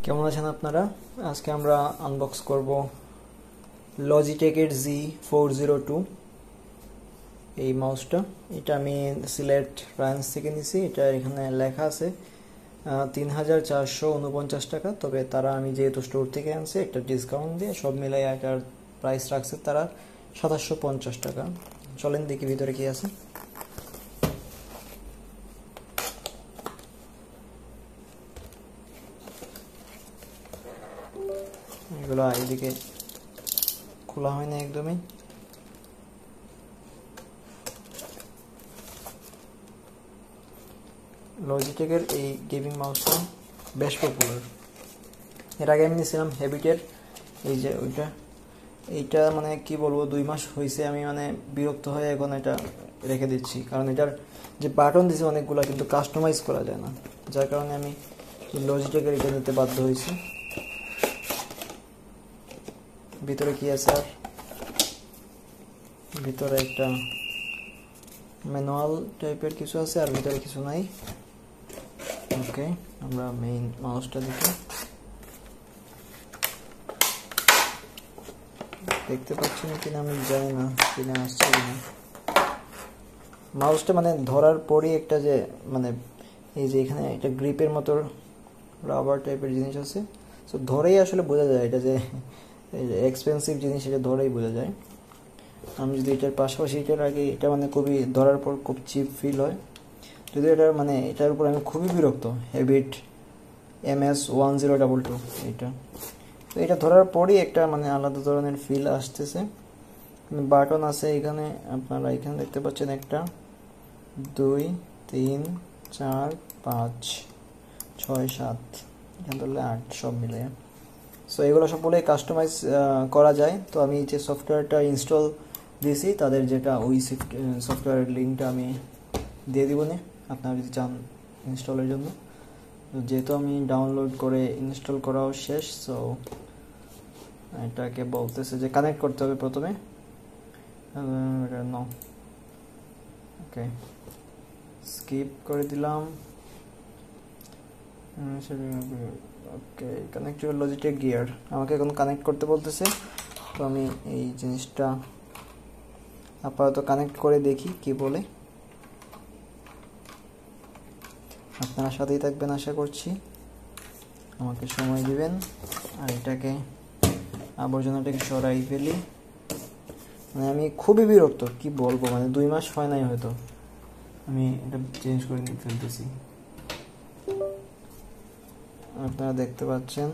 কেমন আছেন আপনারা? আজকে আমরা আনবক্স করব লজিটেকের Z402 এই মাউসটা। এটা আমি সিলেট ব্রাঞ্চ থেকে নিছি। এটা এখানে লেখা আছে ৩,৪৪৯ টাকা। তবে তারা আমি যেহেতু স্টোর থেকে আনছি একটা ডিসকাউন্ট দিয়ে সব মিলাই এটার প্রাইস রাখছে তারা ২৭৫০ টাকা। চলেন দেখি ভিতরে কি আছে। এগুলো এদিকে খোলা হয় না একদমই। লজিটেকের এই গেমিং মাউসটা বেশ পপুলার। এর আগে আমি নিয়েছিলাম হ্যাবিটের এই যে এইটা মানে কি বলবো, 2 মাস হয়েছে আমি মানে বিরক্ত হয়ে এখন এটা রেখে দিচ্ছি, কারণ এটার যে বাটন দিছে অনেকগুলো কিন্তু কাস্টমাইজ করা যায় না, যার কারণে আমি লজিটেকের এটা নিতে বাধ্য হয়েছি। ভিতরে কি আছে? আর ভিতরে একটা ম্যানুয়াল টাইপের কিছু আছে, আর ভিতরে কিছু নাই। ওকে, আমরা মেইন মাউসটা দেখতে পাচ্ছি না কিনা আমি জানি না, কিনে আসছে কিনা। মাউসটা মানে ধরার পরই একটা যে মানে এই যে এখানে একটা গ্রিপের মতো রাবার টাইপের জিনিস আছে, সো ধরেই আসলে বোঝা যায় এটা যে এক্সপেন্সিভ জিনিস, এটা ধরেই বোঝা যায়। আমি যদি এটার পাশাপাশি এটার আগে এটা মানে খুবই ধরার পর খুব চিপ ফিল হয়, যদি এটার মানে এটার উপর আমি খুবই বিরক্ত। হ্যাবিট MS1022 এটা, তো এটা ধরার পরই একটা মানে আলাদা ধরনের ফিল আসতেছে। বাটন আছে এখানে, আপনারা এখানে দেখতে পাচ্ছেন 1 2 3 4 5 6 7 এখানে ধরলে 8 সব মিলে। সো এগুলো সবগুলোই কাস্টমাইজ করা যায়। তো আমি যে সফটওয়্যারটা ইনস্টল দিয়েছি তাদের যেটা ওই সফটওয়্যারের লিঙ্কটা আমি দিয়ে দিব না, আপনারা যদি চান ইনস্টলের জন্য। যেহেতু আমি ডাউনলোড করে ইনস্টল করাও শেষ, সো এটাকে বলতেছে যে কানেক্ট করতে হবে প্রথমে। ওকে, স্কিপ করে দিলাম। ওকে, কানেক্ট ইউর লজিটেক গিয়ার, আমাকে এখন কানেক্ট করতে বলতেছে। তো আমি এই জিনিসটা আপাতত কানেক্ট করে দেখি কি বলে। আপনারা সাথেই থাকবেন আশা করছি, আমাকে সময় দিবেন। আর এটাকে আবর্জনাটাকে সরাই ফেলি। মানে আমি খুবই বিরক্ত, কি বলবো, মানে 2 মাস হয় নাই হয়তো আমি এটা চেঞ্জ করে নিয়ে ফেলতেছি। আপনারা দেখতে পাচ্ছেন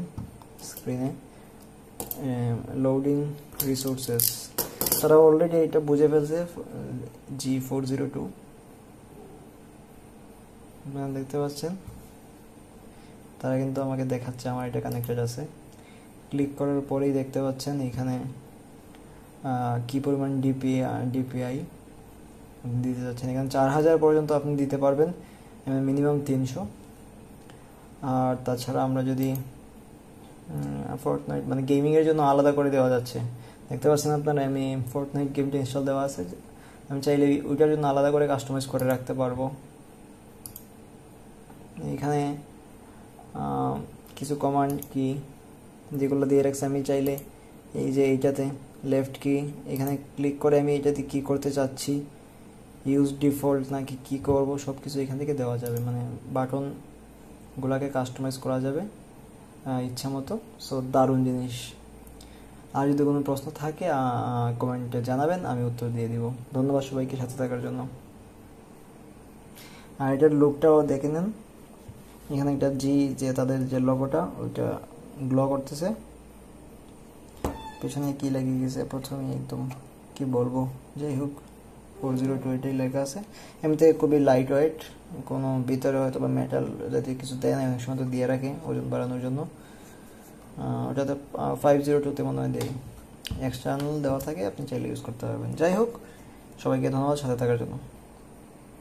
স্ক্রিনে লোডিং রিসোর্সেস, তারা অলরেডি এটা বুঝে ফেলছে G402। আপনারা দেখতে পাচ্ছেন তারা কিন্তু আমাকে দেখাচ্ছে আমার এটা কানেক্টেড আছে। ক্লিক করার পরেই দেখতে পাচ্ছেন এখানে কি পরিমাণ ডিপিআই দিতে যাচ্ছেন। এখানে 4000 পর্যন্ত আপনি দিতে পারবেন, মিনিমাম 300। আর তাছাড়া আমরা যদি ফর্টনাইট মানে গেমিংয়ের জন্য আলাদা করে দেওয়া যাচ্ছে, দেখতে পাচ্ছেন আপনারা আমি ফর্টনাইট গেমটা ইনস্টল দেওয়া আছে, আমি চাইলে ওইটার জন্য আলাদা করে কাস্টমাইজ করে রাখতে পারবো। এখানে কিছু কমান্ড কি যেগুলো দিয়ে রাখছি, আমি চাইলে এই যে এইটাতে লেফট কি এখানে ক্লিক করে আমি এইটাতে কি করতে চাচ্ছি, ইউজ ডিফল্ট নাকি কি করব, সব কিছু এখান থেকে দেওয়া যাবে। মানে বাটনগুলোকে কাস্টমাইজ করা যাবে ইচ্ছা মতো। সো দারুণ জিনিস। আর যদি কোনো প্রশ্ন থাকে কমেন্টে জানাবেন, আমি উত্তর দিয়ে দিব। ধন্যবাদ সবাইকে সাথে থাকার জন্য। আর এটার লুকটাও দেখে নেন, এখানে একটা যে তাদের যে লোগোটা ওইটা গ্লো করতেছে, পেছনে কি লেগে গেছে প্রথমে একদম কি বলবো, যাই হোক 402 এটাই লেখা আছে। এমনিতে খুবই লাইট ওয়েট, কোনো ভিতরে হয়তো বা মেটাল জাতীয় কিছু দেয় না, অনেক সময় তো দিয়ে রাখে ওজন বাড়ানোর জন্য। ওটাতে 502তে মনে হয় দেয়, এক্সটার্নাল দেওয়া থাকে, আপনি চাইলে ইউজ করতে পারবেন। যাই হোক, সবাইকে ধন্যবাদ সাথে থাকার জন্য।